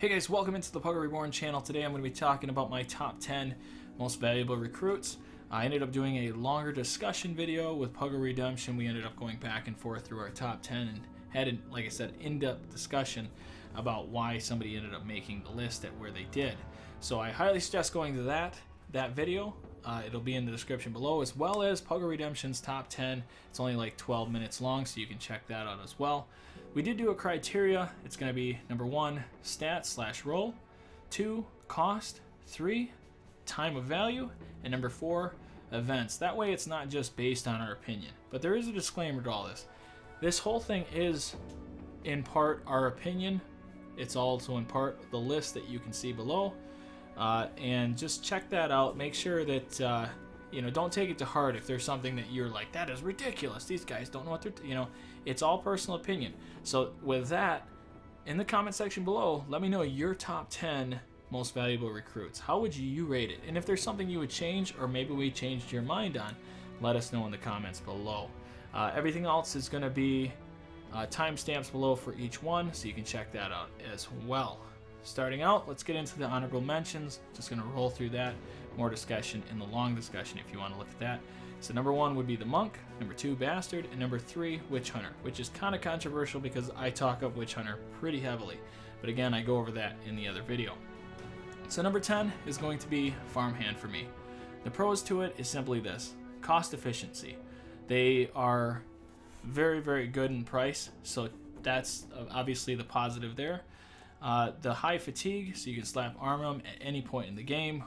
Hey guys, welcome into the PuggoReborn channel. Today I'm going to be talking about my top 10 most valuable recruits. I ended up doing a longer discussion video with PuggoRedemption. We ended up going back and forth through our top 10 and had, like I said, in-depth discussion about why somebody ended up making the list at where they did. So I highly suggest going to that video. It'll be in the description below, as well as PuggoRedemption's top 10. It's only like 12 minutes long, so you can check that out as well. We did do a criteria. It's going to be number 1, stats/roll, 2, cost, 3, time of value, and number 4, events. That way it's not just based on our opinion. But there is a disclaimer to all this. This whole thing is in part our opinion. It's also in part the list that you can see below. And just check that out. Make sure that don't take it to heart if there's something that you're like, that is ridiculous, these guys don't know what they're it's all personal opinion. So with that, in the comment section below, let me know your top 10 most valuable recruits. How would you rate it? And if there's something you would change, or maybe we changed your mind on, let us know in the comments below. Everything else is going to be timestamps below for each one, so you can check that out as well. Starting out, let's get into the honorable mentions. Just going to roll through that. More discussion in the long discussion if you want to look at that. So number 1 would be the Monk, number 2 Bastard, and number 3 Witch Hunter, which is kind of controversial because I talk up Witch Hunter pretty heavily. But again, I go over that in the other video. So number 10 is going to be Farmhand for me. The pros to it is simply this: cost efficiency. They are very, very good in price, so that's obviously the positive there. The high fatigue, so you can slap armor them at any point in the game,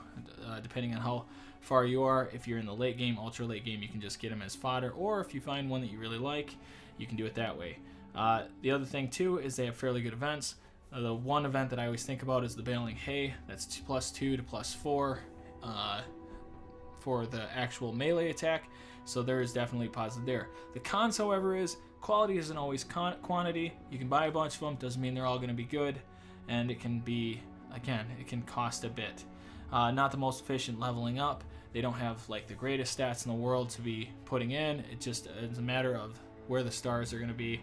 depending on how far you are. If you're in the late game, ultra late game, you can just get them as fodder, or if you find one that you really like, you can do it that way. The other thing too is they have fairly good events. The one event that I always think about is the Baling Hay. That's +2 to +4 for the actual melee attack, so there is definitely positive there. The cons, however, is quality isn't always quantity. You can buy a bunch of them, doesn't mean they're all going to be good. And it can be, again, it can cost a bit. Not the most efficient leveling up. They don't have like the greatest stats in the world to be putting in. It's a matter of where the stars are going to be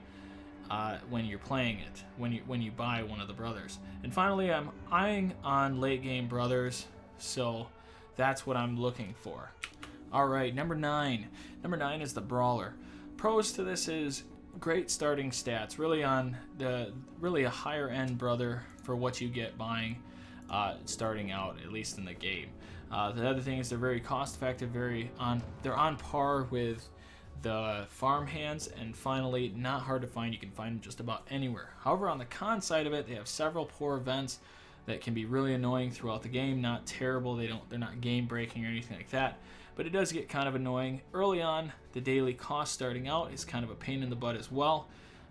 when you're playing it, when you buy one of the brothers. And finally, I'm eyeing on late game brothers, so that's what I'm looking for. All right, number 9. Number 9 is the Brawler. Pros to this is great starting stats, really a higher end brother for what you get buying starting out, at least in the game. The other thing is they're very cost effective, they're on par with the farmhands, and finally not hard to find. You can find them just about anywhere. However, on the con side of it, they have several poor events that can be really annoying throughout the game. Not terrible, they're not game breaking or anything like that, but it does get kind of annoying early on. The daily cost starting out is kind of a pain in the butt as well.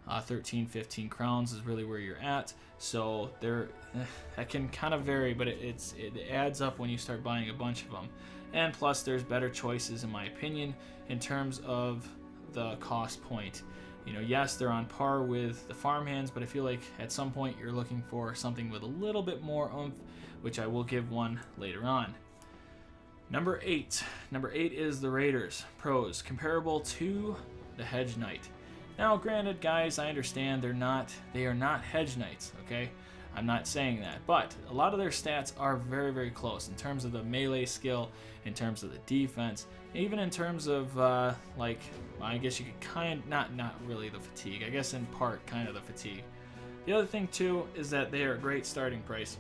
13-15 crowns is really where you're at, so that can kind of vary, but it adds up when you start buying a bunch of them. And plus there's better choices in my opinion in terms of the cost point. Yes, they're on par with the farmhands, but I feel like at some point you're looking for something with a little bit more oomph, which I will give one later on. Number 8 is the Raiders. Pros: comparable to the Hedge Knight. Now granted, guys, I understand they are not Hedge Knights, okay? I'm not saying that, but a lot of their stats are very, very close in terms of the melee skill, in terms of the defense, even in terms of I guess you could not really the fatigue, I guess in part kind of the fatigue. The other thing too is that they are a great starting price.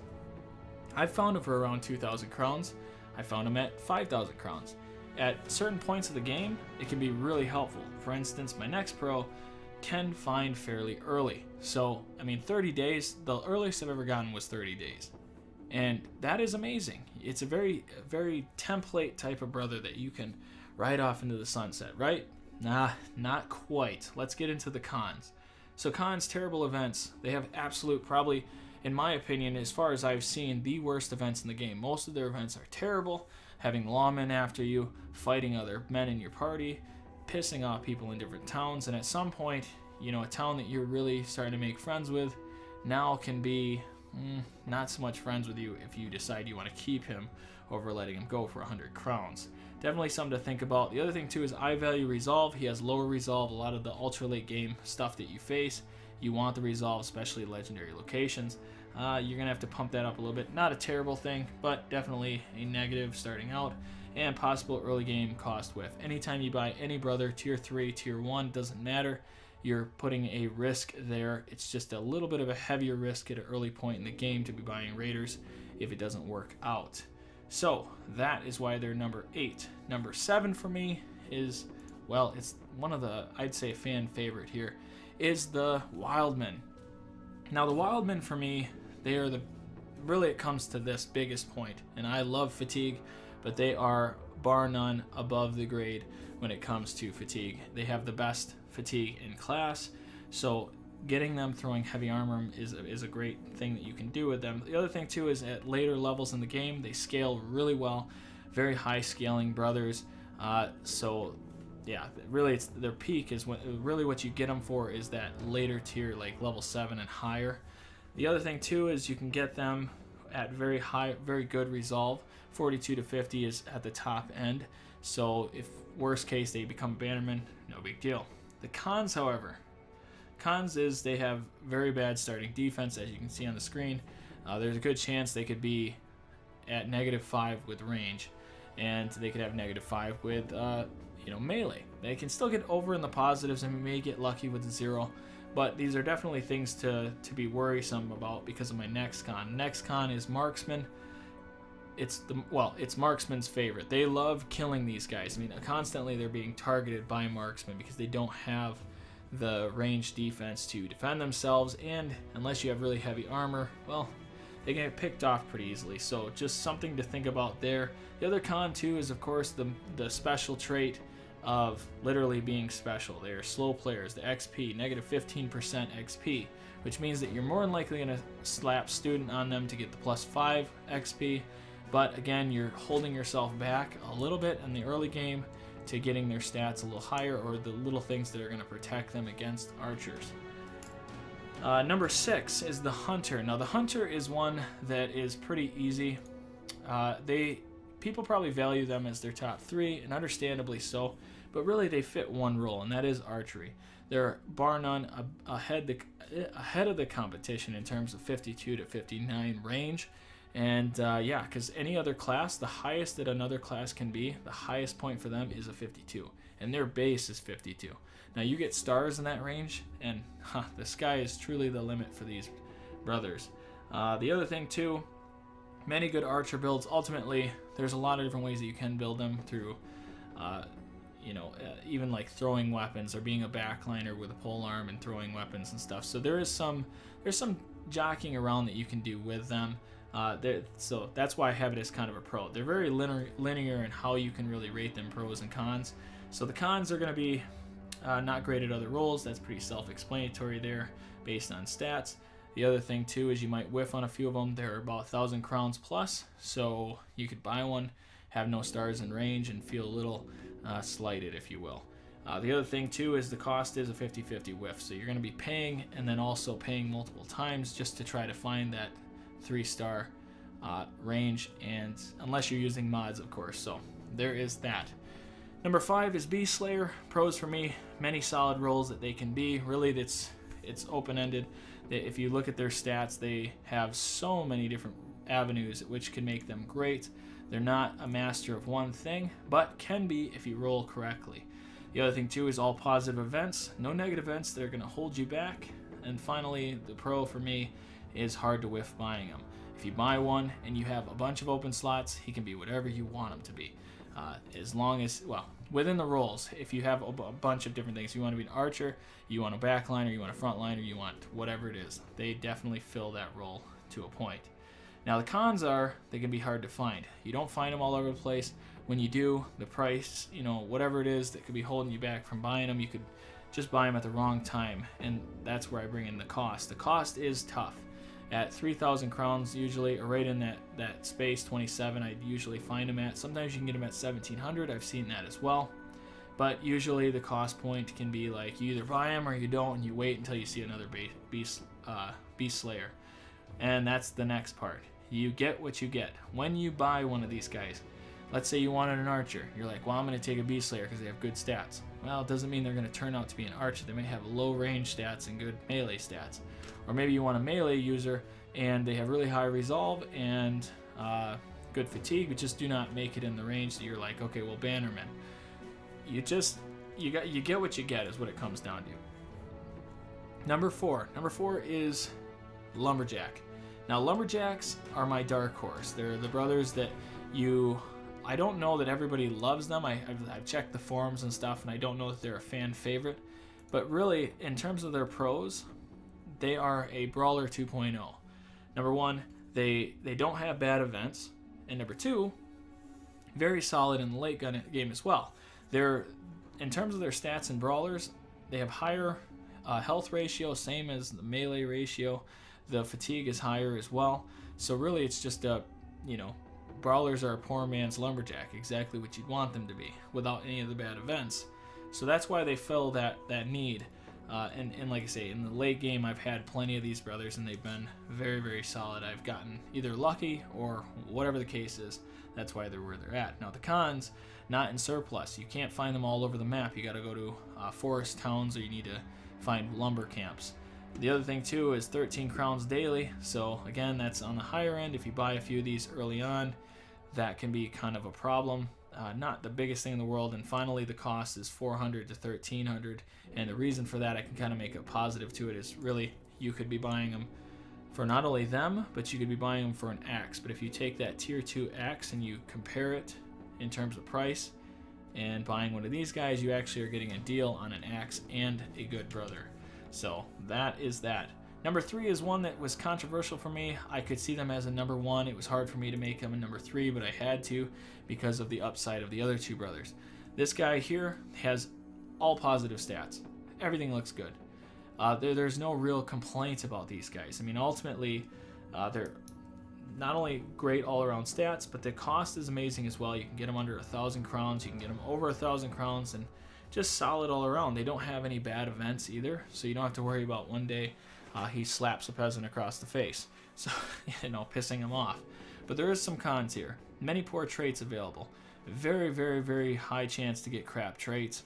I found them for around 2,000 crowns. I found them at 5,000 crowns. At certain points of the game, it can be really helpful. For instance, my next pro can find fairly early. So, 30 days, the earliest I've ever gotten was 30 days. And that is amazing. It's a very, very template type of brother that you can ride off into the sunset, right? Nah, not quite. Let's get into the cons. So cons, terrible events. They have absolute, probably, in my opinion, as far as I've seen, the worst events in the game. Most of their events are terrible. Having lawmen after you, fighting other men in your party, pissing off people in different towns, and at some point, a town that you're really starting to make friends with now can be not so much friends with you if you decide you want to keep him over letting him go for 100 crowns. Definitely something to think about. The other thing too is I value resolve. He has lower resolve. A lot of the ultra late game stuff that you face, you want the resolve, especially legendary locations. you're going to have to pump that up a little bit. Not a terrible thing, but definitely a negative starting out. And possible early game cost whiff. Anytime you buy any brother, tier 3, tier 1, doesn't matter. You're putting a risk there. It's just a little bit of a heavier risk at an early point in the game to be buying raiders if it doesn't work out. So that is why they're number 8. Number 7 for me is, well, it's one of the, I'd say, fan favorite here, is the Wildmen. Now the Wildmen for me, they are the, really it comes to this biggest point, and I love fatigue, but they are bar none above the grade when it comes to fatigue. They have the best fatigue in class, so getting them throwing heavy armor is a great thing that you can do with them. The other thing too is at later levels in the game, they scale really well, very high scaling brothers. So yeah, really it's their peak is really what you get them for is that later tier, like level 7 and higher. The other thing too is you can get them at very high, very good resolve. 42 to 50 is at the top end. So if worst case they become bannermen, no big deal. The cons, however, is they have very bad starting defense, as you can see on the screen. There's a good chance they could be at -5 with range, and they could have -5 with melee. They can still get over in the positives and may get lucky with the 0, but these are definitely things to be worrisome about because of my next con. Next con is marksman. It's marksman's favorite. They love killing these guys. I mean, constantly they're being targeted by marksmen because they don't have the range defense to defend themselves, and unless you have really heavy armor, well, they get picked off pretty easily. So just something to think about there. The other con too is of course the special trait of literally being special. They are slow players. The XP, -15% XP, which means that you're more than likely going to slap student on them to get the +5 XP. But again, you're holding yourself back a little bit in the early game to getting their stats a little higher, or the little things that are going to protect them against archers. Number 6 is the Hunter. Now the Hunter is one that is pretty easy. People probably value them as their top 3, and understandably so, but really they fit one role, and that is archery. They're bar none ahead of the competition in terms of 52 to 59 range. And yeah, because any other class, the highest that another class can be, the highest point for them is a 52, and their base is 52. Now you get stars in that range, and the sky is truly the limit for these brothers. The other thing too, many good archer builds. Ultimately, there's a lot of different ways that you can build them through, even like throwing weapons or being a backliner with a pole arm and throwing weapons and stuff. So there's some jockeying around that you can do with them. So that's why I have it as kind of a pro. They're very linear in how you can really rate them pros and cons. So the cons are going to be not great at other roles. That's pretty self-explanatory there based on stats. The other thing too is you might whiff on a few of them. They're about 1,000 crowns plus, so you could buy one, have no stars in range, and feel a little slighted, if you will. The other thing too is the cost is a 50-50 whiff, so you're going to be paying and then also paying multiple times just to try to find that 3-star range, and unless you're using mods, of course. So there is that. Number 5 is Beast Slayer. Pros for me, many solid roles that they can be. Really, it's open-ended. If you look at their stats, they have so many different avenues which can make them great. They're not a master of one thing, but can be if you roll correctly. The other thing too is all positive events, no negative events that are going to hold you back. And finally, the pro for me is hard to whiff buying them. If you buy one and you have a bunch of open slots, he can be whatever you want him to be. As long as, well, within the roles, if you have a bunch of different things, you want to be an archer, you want a backliner, you want a frontliner, you want whatever it is, they definitely fill that role to a point. Now the cons are, they can be hard to find. You don't find them all over the place. When you do, the price, whatever it is that could be holding you back from buying them, you could just buy them at the wrong time, and that's where I bring in the cost. The cost is tough. At 3,000 crowns usually, or right in that space, 27, I usually find them at. Sometimes you can get them at 1,700, I've seen that as well. But usually the cost point can be like you either buy them or you don't, and you wait until you see another Beast Slayer. And that's the next part. You get what you get. When you buy one of these guys, let's say you wanted an archer, you're like, well, I'm going to take a Beast Slayer because they have good stats. Well, it doesn't mean they're going to turn out to be an archer. They may have low range stats and good melee stats. Or maybe you want a melee user, and they have really high resolve and good fatigue, but just do not make it in the range that you're like, okay, well, Bannerman. You get what you get is what it comes down to. Number four is Lumberjack. Now, Lumberjacks are my dark horse. They're the brothers that I don't know that everybody loves them. I've checked the forums and stuff, and I don't know that they're a fan favorite. But really, in terms of their pros, they are a Brawler 2.0. Number one, they don't have bad events. And number two, very solid in the late game as well. In terms of their stats and Brawlers, they have higher health ratio, same as the melee ratio. The fatigue is higher as well. So really, it's just Brawlers are a poor man's Lumberjack, exactly what you'd want them to be, without any of the bad events. So that's why they fill that need. And like I say, in the late game, I've had plenty of these brothers, and they've been very, very solid. I've gotten either lucky or whatever the case is. That's why they're where they're at. Now, the cons, not in surplus. You can't find them all over the map. You got to go to forest towns, or you need to find lumber camps. The other thing, too, is 13 crowns daily. So, again, that's on the higher end. If you buy a few of these early on, that can be kind of a problem. Not the biggest thing in the world. And finally, the cost is 400 to 1300, and the reason for that, I can kind of make a positive to it, is really you could be buying them for not only them, but you could be buying them for an axe. But if you take that tier 2 axe and you compare it in terms of price and buying one of these guys, you actually are getting a deal on an axe and a good brother. So that is that. Number 3 is one that was controversial for me. I could see them as a number 1. It was hard for me to make them a number 3, but I had to because of the upside of the other two brothers. This guy here has all positive stats. Everything looks good. There's no real complaints about these guys. I mean, ultimately, they're not only great all-around stats, but the cost is amazing as well. You can get them under 1,000 crowns. You can get them over 1,000 crowns, and just solid all around. They don't have any bad events either, so you don't have to worry about one day he slaps a peasant across the face, so pissing him off. But there is some cons here. Many poor traits available. Very, very, very high chance to get crap traits.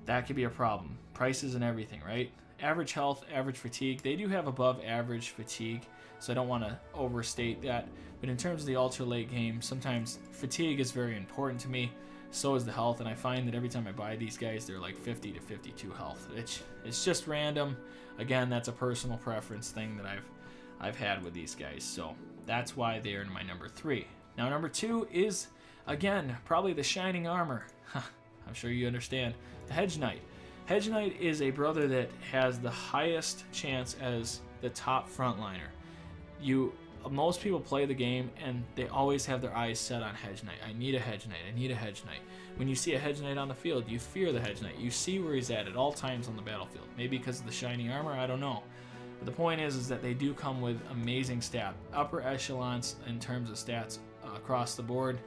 That could be a problem. Prices and everything, right? Average health, average fatigue. They do have above average fatigue, so I don't want to overstate that. But in terms of the ultra late game, sometimes fatigue is very important to me. So is the health, and I find that every time I buy these guys, they're like 50 to 52 health. It's just random. Again, that's a personal preference thing that I've had with these guys. So that's why they're in my number 3. Now, number 2 is, again, probably the shining armor. I'm sure you understand. The Hedge Knight. Hedge Knight is a brother that has the highest chance as the top frontliner. Most people play the game and they always have their eyes set on Hedge Knight. I need a Hedge Knight. I need a Hedge Knight. When you see a Hedge Knight on the field, you fear the Hedge Knight. You see where he's at all times on the battlefield. Maybe because of the shiny armor, I don't know. But the point is that they do come with amazing stat. Upper echelons in terms of stats across the board.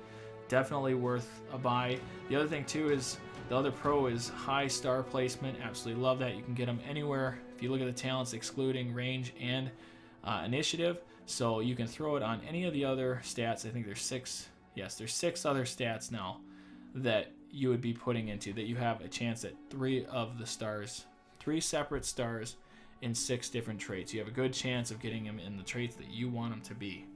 Definitely worth a buy. The other thing too is the other pro is high star placement. Absolutely love that. You can get them anywhere. If you look at the talents excluding range and initiative, so you can throw it on any of the other stats. I think there's 6. Yes, there's 6 other stats now that you would be putting into that you have a chance at 3 of the stars, 3 separate stars in 6 different traits. You have a good chance of getting them in the traits that you want them to be.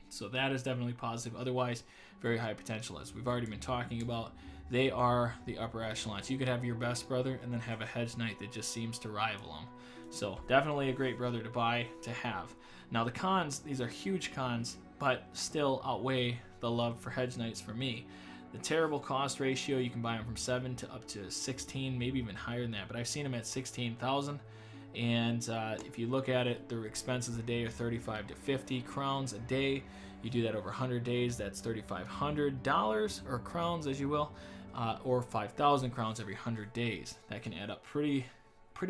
So that is definitely positive. Otherwise, very high potential, as we've already been talking about. They are the upper echelons. You could have your best brother and then have a Hedge Knight that just seems to rival him. So definitely a great brother to buy, to have. Now the cons, these are huge cons, but still outweigh the love for Hedge Knights for me. The terrible cost ratio, you can buy them from 7 to up to 16, maybe even higher than that, but I've seen them at 16,000. And if you look at it, their expenses a day are 35 to 50 crowns a day. You do that over 100 days, that's $3,500, or crowns as you will, or 5,000 crowns every 100 days. That can add up pretty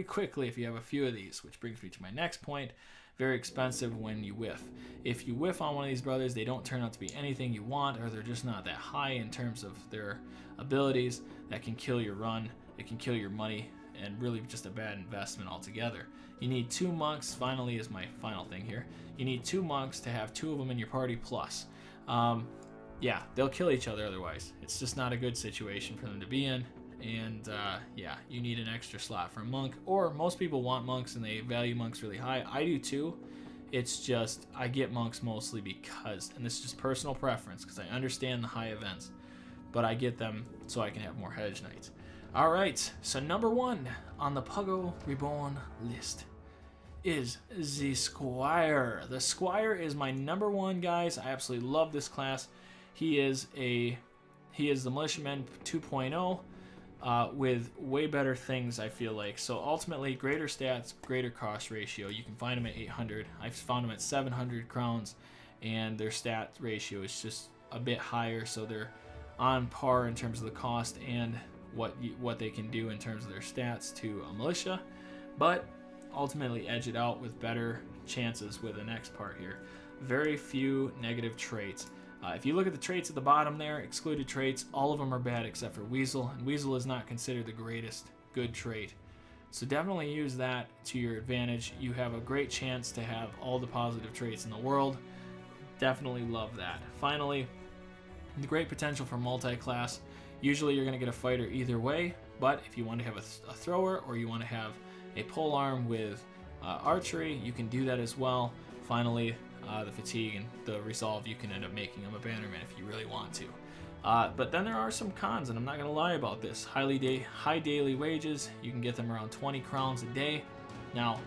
quickly if you have a few of these, which brings me to my next point. Very expensive when you whiff. If you whiff on one of these brothers, they don't turn out to be anything you want, or they're just not that high in terms of their abilities. That can kill your run, it can kill your money, and really just a bad investment altogether. You need 2 monks, finally is my final thing here. You need 2 monks to have 2 of them in your party plus. Yeah, they'll kill each other otherwise. It's just not a good situation for them to be in. And yeah, you need an extra slot for a monk, or most people want monks and they value monks really high. I do too. It's just, I get monks mostly because, and this is just personal preference, because I understand the high events, but I get them so I can have more hedge knights. All right, so number 1 on the Puggo Reborn list is the Squire. The Squire is my number 1, guys. I absolutely love this class. He is the Militiaman 2.0 with way better things, I feel like. So ultimately, greater stats, greater cost ratio. You can find them at 800. I've found them at 700 crowns, and their stat ratio is just a bit higher, so they're on par in terms of the cost and what they can do in terms of their stats to a militia, but ultimately edge it out with better chances with the next part here. Very few negative traits. If you look at the traits at the bottom there, excluded traits, all of them are bad except for Weasel, and Weasel is not considered the greatest good trait. So definitely use that to your advantage. You have a great chance to have all the positive traits in the world. Definitely love that. Finally, the great potential for multi-class. Usually you're going to get a fighter either way, but if you want to have a thrower or you want to have a polearm with archery, you can do that as well. Finally, the fatigue and the resolve, you can end up making him a bannerman if you really want to. But then there are some cons, and I'm not going to lie about this. High daily wages, you can get them around 20 crowns a day. Now,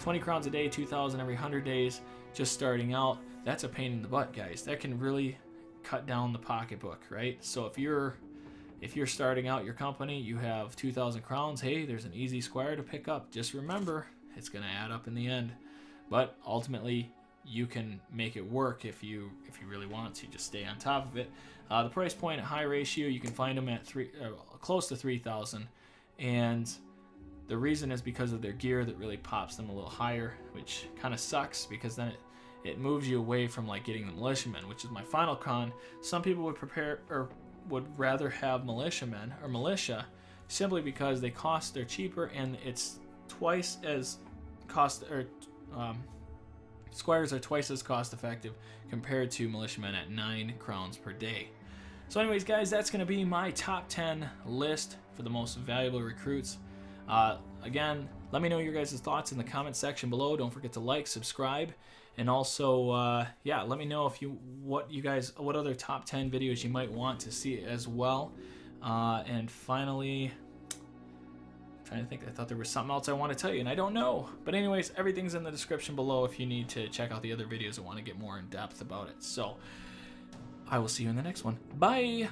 20 crowns a day, 2,000 every 100 days, just starting out, that's a pain in the butt, guys. That can really cut down the pocketbook, right? So if you're starting out your company, you have 2,000 crowns, hey, there's an easy Squire to pick up. Just remember, it's going to add up in the end. But ultimately, you can make it work if you really want to. Just stay on top of it. The price point at high ratio, you can find them at close to 3,000, and the reason is because of their gear that really pops them a little higher, which kind of sucks because then it moves you away from like getting the militiamen, which is my final con. Some people would rather have militiamen or militia simply because they're cheaper and it's twice as Squires are twice as cost effective compared to militiamen at 9 crowns per day. So anyways, guys, that's going to be my top 10 list for the most valuable recruits. Again, let me know your guys' thoughts in the comment section below. Don't forget to like, subscribe, and also, yeah, let me know what other top 10 videos you might want to see as well. And finally, trying to think, I thought there was something else I want to tell you, and I don't know. But anyways, everything's in the description below if you need to check out the other videos and want to get more in depth about it. So I will see you in the next one. Bye!